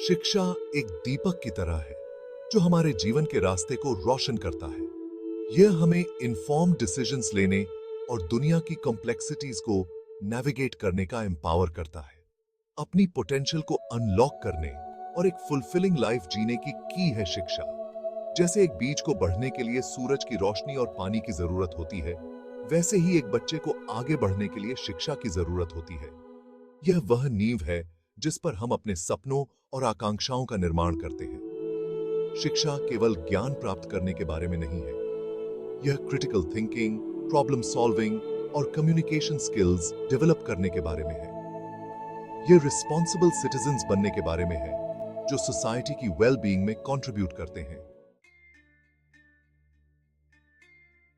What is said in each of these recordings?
शिक्षा एक दीपक की तरह है जो हमारे जीवन के रास्ते को रोशन करता है। यह हमें इन्फॉर्म्ड डिसीजंस लेने और दुनिया की कॉम्प्लेक्सिटीज को नेविगेट करने का एम्पावर करता है। अपनी पोटेंशियल को अनलॉक करने और एक फुलफिलिंग लाइफ जीने की है शिक्षा। जैसे एक बीज को बढ़ने के लिए सूरज की रोशनी और पानी की जरूरत होती है, वैसे ही एक बच्चे को आगे बढ़ने के लिए शिक्षा की जरूरत होती है। यह वह नींव है जिस पर हम अपने सपनों और आकांक्षाओं का निर्माण करते हैं। शिक्षा केवल ज्ञान प्राप्त करने के बारे में नहीं है, यह क्रिटिकल थिंकिंग, प्रॉब्लम सॉल्विंग और कम्युनिकेशन स्किल्स डेवलप करने के बारे में है। यह रिस्पॉन्सिबल सिटीजन्स बनने के बारे में है जो सोसाइटी की वेल बीइंग में कंट्रीब्यूट करते हैं।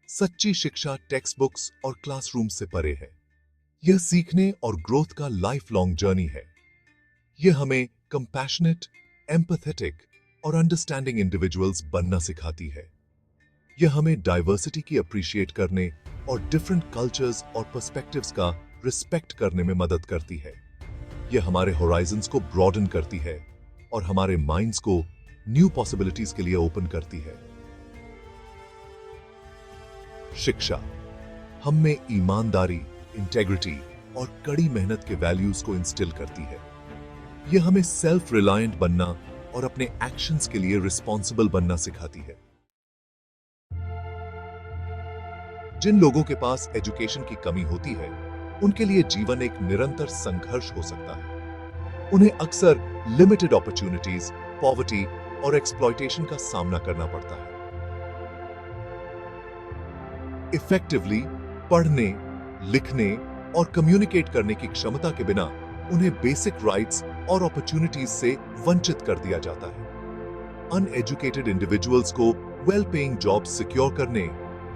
सच्ची शिक्षा टेक्स्ट बुक्स और क्लासरूम से परे है। यह सीखने और ग्रोथ का लाइफ लॉन्ग जर्नी है। यह हमें कंपैशनेट, एम्पैथेटिक और अंडरस्टैंडिंग इंडिविजुअल्स बनना सिखाती है। यह हमें डाइवर्सिटी की अप्रिशिएट करने और डिफरेंट कल्चर्स और पर्सपेक्टिव्स का रिस्पेक्ट करने में मदद करती है। यह हमारे होराइजन्स को ब्रॉडन करती है और हमारे माइंड्स को न्यू पॉसिबिलिटीज के लिए ओपन करती है। शिक्षा हम में ईमानदारी, इंटेग्रिटी और कड़ी मेहनत के वैल्यूज को इंस्टिल करती है। यह हमें सेल्फ रिलायंट बनना और अपने एक्शंस के लिए रिस्पॉन्सिबल बनना सिखाती है। जिन लोगों के पास एजुकेशन की कमी होती है, उनके लिए जीवन एक निरंतर संघर्ष हो सकता है। उन्हें अक्सर लिमिटेड अपॉर्चुनिटीज, पॉवर्टी और एक्सप्लॉयटेशन का सामना करना पड़ता है। इफेक्टिवली पढ़ने, लिखने और कम्युनिकेट करने की क्षमता के बिना उन्हें बेसिक राइट्स और अपॉर्चुनिटीज से वंचित कर दिया जाता है। अनएजुकेटेड इंडिविजुअल्स को वेल पेइंग जॉब्स सिक्योर करने,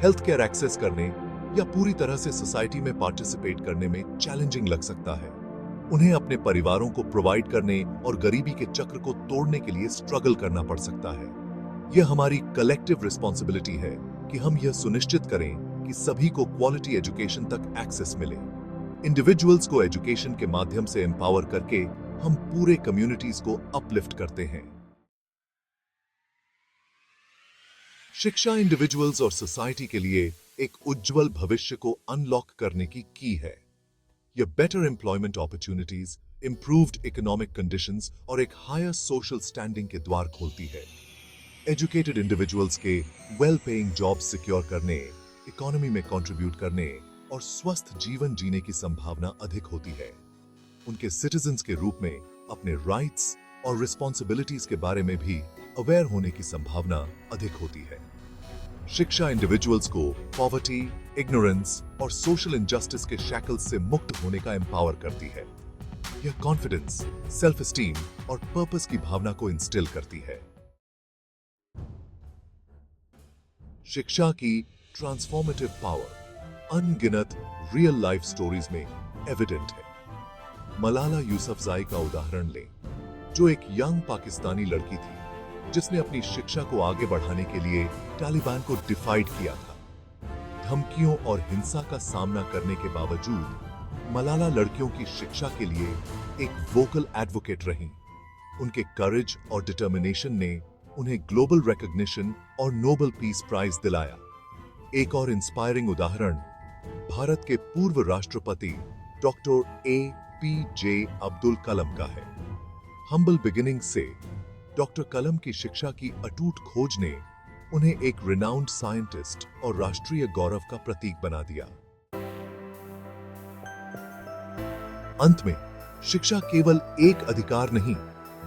हेल्थ केयर एक्सेस करने या पूरी तरह से सोसाइटी में पार्टिसिपेट करने में चैलेंजिंग लग सकता है। उन्हें अपने परिवारों को प्रोवाइड करने और गरीबी के चक्र को तोड़ने के लिए स्ट्रगल करना पड़ सकता है। यह हमारी कलेक्टिव रिस्पॉन्सिबिलिटी है कि हम यह सुनिश्चित करें कि सभी को क्वालिटी एजुकेशन तक एक्सेस मिले। इंडिविजुअल्स को एजुकेशन के माध्यम से एम्पावर करके हम पूरे कम्युनिटीज को अपलिफ्ट करते हैं। शिक्षा इंडिविजुअल्स और सोसाइटी के लिए एक उज्जवल भविष्य को अनलॉक करने की है। यह better employment opportunities, improved economic conditions और एक हायर सोशल स्टैंडिंग के द्वार खोलती है। एजुकेटेड इंडिविजुअल्स के वेल पेइंग जॉब्स सिक्योर करने, इकोनॉमी में कंट्रीब्यूट करने और स्वस्थ जीवन जीने की संभावना अधिक होती है। उनके सिटीजन्स के रूप में अपने राइट्स और रिस्पॉन्सिबिलिटीज के बारे में भी अवेयर होने की संभावना अधिक होती है। शिक्षा इंडिविजुअल्स को पॉवर्टी, इग्नोरेंस और सोशल इनजस्टिस के शैकल्स से मुक्त होने का एम्पावर करती है। यह कॉन्फिडेंस, सेल्फ एस्टीम और पर्पस की भावना को इंस्टिल करती है। शिक्षा की ट्रांसफॉर्मेटिव पावर अनगिनत रियल लाइफ स्टोरीज में एविडेंट है। मलाला यूसुफजई का उदाहरण लें, जो एक यंग पाकिस्तानी लड़की थी जिसने अपनी शिक्षा को आगे बढ़ाने के लिए तालिबान को डिफाइड किया था। धमकियों और हिंसा का सामना करने के बावजूद मलाला लड़कियों की शिक्षा के लिए एक वोकल एडवोकेट रहीं। उनके करेज और डिटर्मिनेशन ने उन्हें ग्लोबल रिकॉग्निशन और नोबेल पीस प्राइज दिलाया। एक और इंस्पायरिंग उदाहरण भारत के पूर्व राष्ट्रपति डॉक्टर APJ अब्दुल कलाम का है। हम्बल बिगिनिंग से डॉक्टर कलाम की शिक्षा की अटूट खोज ने उन्हें एक रिनाउंड साइंटिस्ट और राष्ट्रीय गौरव का प्रतीक बना दिया। अंत में, शिक्षा केवल एक अधिकार नहीं,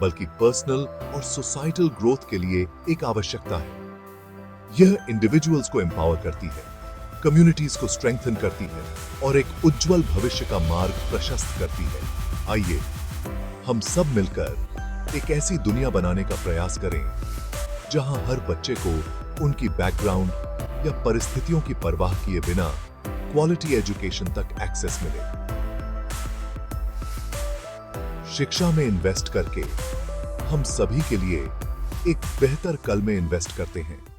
बल्कि पर्सनल और सोसाइटल ग्रोथ के लिए एक आवश्यकता है। यह इंडिविजुअल्स को एम्पावर करती है, कम्युनिटीज को स्ट्रेंथन करती है और एक उज्जवल भविष्य का मार्ग प्रशस्त करती है। आइए हम सब मिलकर एक ऐसी दुनिया बनाने का प्रयास करें जहां हर बच्चे को उनकी बैकग्राउंड या परिस्थितियों की परवाह किए बिना क्वालिटी एजुकेशन तक एक्सेस मिले। शिक्षा में इन्वेस्ट करके हम सभी के लिए एक बेहतर कल में इन्वेस्ट करते हैं।